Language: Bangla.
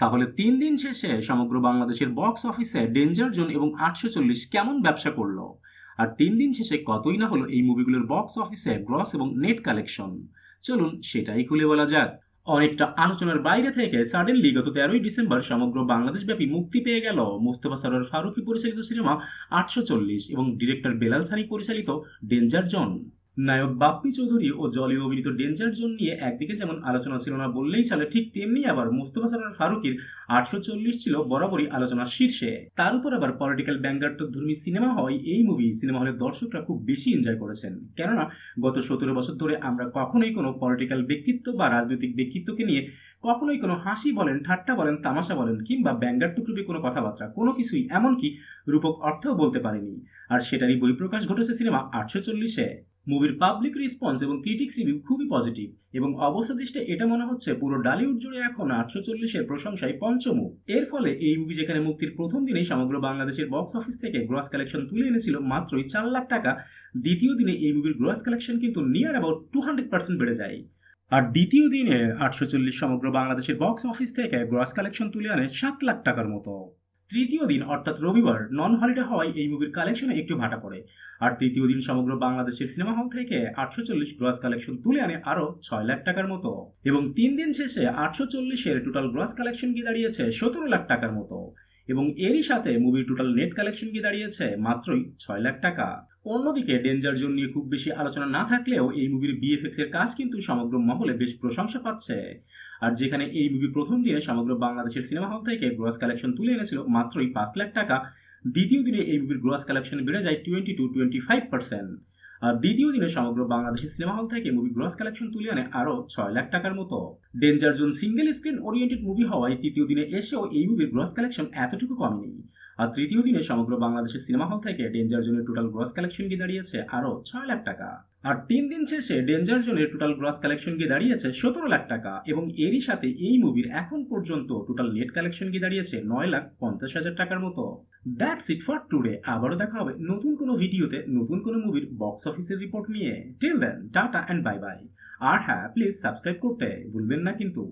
তাহলে ৩ দিন শেষে সমগ্র বাংলাদেশের বক্স অফিসে ডেঞ্জার জোন এবং ৮৪০ কেমন ব্যবসা করলো? আর ৩ দিন শেষে কতই না হলো এই মুভিগুলোর বক্স অফিসে গ্রস এবং নেট কালেকশন? চলুন সেটাই খুলে বলা যাক। অনেকটা আলোচনার বাইরে থেকে সাডেনলি গত ১৩ই ডিসেম্বর সমগ্র বাংলাদেশব্যাপী মুক্তি পেয়ে গেল মোস্তফা সরোয়ার ফারুকী পরিচালিত সিনেমা ৮৪০ এবং ডিরেক্টর বেলাল সানি পরিচালিত ডেঞ্জার জোন। নায়ক বাপ্পি চৌধুরী ও জলি অভিনীত ডেঞ্জার জোন নিয়ে একদিকে যেমন আলোচনা ছিল না বললেই চলে, ঠিক তেমনি আবার মোস্তফা সরোয়ার ফারুকীর ৮৪০ ছিল বরাবরই আলোচনার শীর্ষে। তার উপর আবার পলিটিক্যাল ব্যঙ্গাত্মকধর্মী সিনেমা হওয়ায় এই মুভি সিনেমা হলের দর্শকরা খুব বেশি এনজয় করেছেন। কেননা গত ১৭ বছর ধরে আমরা কখনোই কোনো পলিটিক্যাল ব্যক্তিত্ব বা রাজনৈতিক ব্যক্তিত্বকে নিয়ে কখনোই কোনো হাসি বলেন, ঠাট্টা বলেন, তামাশা বলেন কিংবা ব্যঙ্গাত্মকরূপী কোনো কথাবার্তা কোনো কিছুই, এমনকি রূপক অর্থেও বলতে পারিনি। আর সেটারই বহিঃপ্রকাশ ঘটেছে সিনেমা ৮৪০-এ। মুভির পাবলিক রেসপন্স এবং ক্রিটিক্স রিভিউ খুবই পজিটিভ এবং অবস্থা দৃষ্টে এটা মনে হচ্ছে পুরো ডালিউড জুড়ে এখন ৮৪০-এর প্রশংসায় পঞ্চমুখ। এর ফলে এই মুভি যেখানে মুক্তির প্রথম দিনেই সমগ্র বাংলাদেশের বক্স অফিস থেকে গ্রস কালেকশন তুলে এনেছিল মাত্রই ৪ লাখ টাকা, দ্বিতীয় দিনে এই মুভির গ্রস কালেকশন কিন্তু নিয়ার অ্যাবাউট 200% বেড়ে যায়। আর দ্বিতীয় দিনে ৮৪০ সমগ্র বাংলাদেশের বক্স অফিস থেকে গ্রস কালেকশন তুলে আনে ৭ লাখ টাকার মতো। তৃতীয় দিন অর্থাৎ রবিবার নন হলিডে হওয়ায় এই মুভির কালেকশনে একটু ভাটা পড়ে। আর তৃতীয় দিন সমগ্র বাংলাদেশের সিনেমা হল থেকে ৮৪০ গ্রস কালেকশন তুলে আনে আরো ৬ লাখ টাকার মতো। এবং ৩ দিন শেষে ৮৪০-এর টোটাল গ্রস কালেকশন গিয়ে দাঁড়িয়েছে ১৭ লাখ টাকার মতো। এবং এরই সাথে মুভির টোটাল নেট কালেকশন গিয়ে দাঁড়িয়েছে মাত্রই ৬ লাখ টাকা। অন্যদিকে ডেঞ্জার জোন নিয়ে খুব বেশি আলোচনা না থাকলেও এই মুভির বিএফএক্স এর কাজ কিন্তু সমগ্র মহলে বেশ প্রশংসা পাচ্ছে। আর যেখানে এই মুভি প্রথম দিনে সমগ্র বাংলাদেশের সিনেমা হল থেকে গ্রস কালেকশন তুলে এনেছিল মাত্রই ৫ লাখ টাকা, দ্বিতীয় দিনে এই মুভির গ্রস কালেকশন বেড়ে যায় 20-25%। আর দ্বিতীয় দিনে সমগ্র বাংলাদেশের সিনেমা হল থেকে মুভি গ্রস কালেকশন তুলে আনে আরো ৬ লাখ টাকার মতো। Danger zone single screen oriented movie হওয়ায় তৃতীয় দিনে এসেও এই মুভির গ্রস কালেকশন এতটুকু কমেনি। আর তৃতীয় দিনে সমগ্র বাংলাদেশের সিনেমা হল থেকে ডেঞ্জার জোনের টোটাল গ্রস কালেকশন গিয়ে দাঁড়িয়েছে আরো ৬ লাখ টাকা। আর ৩ দিন শেষে ডেঞ্জার জোনের টোটাল গ্রস কালেকশন গিয়ে দাঁড়িয়েছে ১৭ লাখ টাকা এবং এরই সাথে এই মুভির এখন পর্যন্ত টোটাল নেট কালেকশন গিয়ে দাঁড়িয়েছে ৯,৫০,০০০ টাকার মতো। That's it for today. আবারও দেখা হবে নতুন কোনো ভিডিওতে নতুন কোনো মুভির বক্স অফিসের রিপোর্ট নিয়ে। Till then tata and bye bye. আর হ্যাঁ, প্লিজ সাবস্ক্রাইব করতে ভুলবেন না কিন্তু।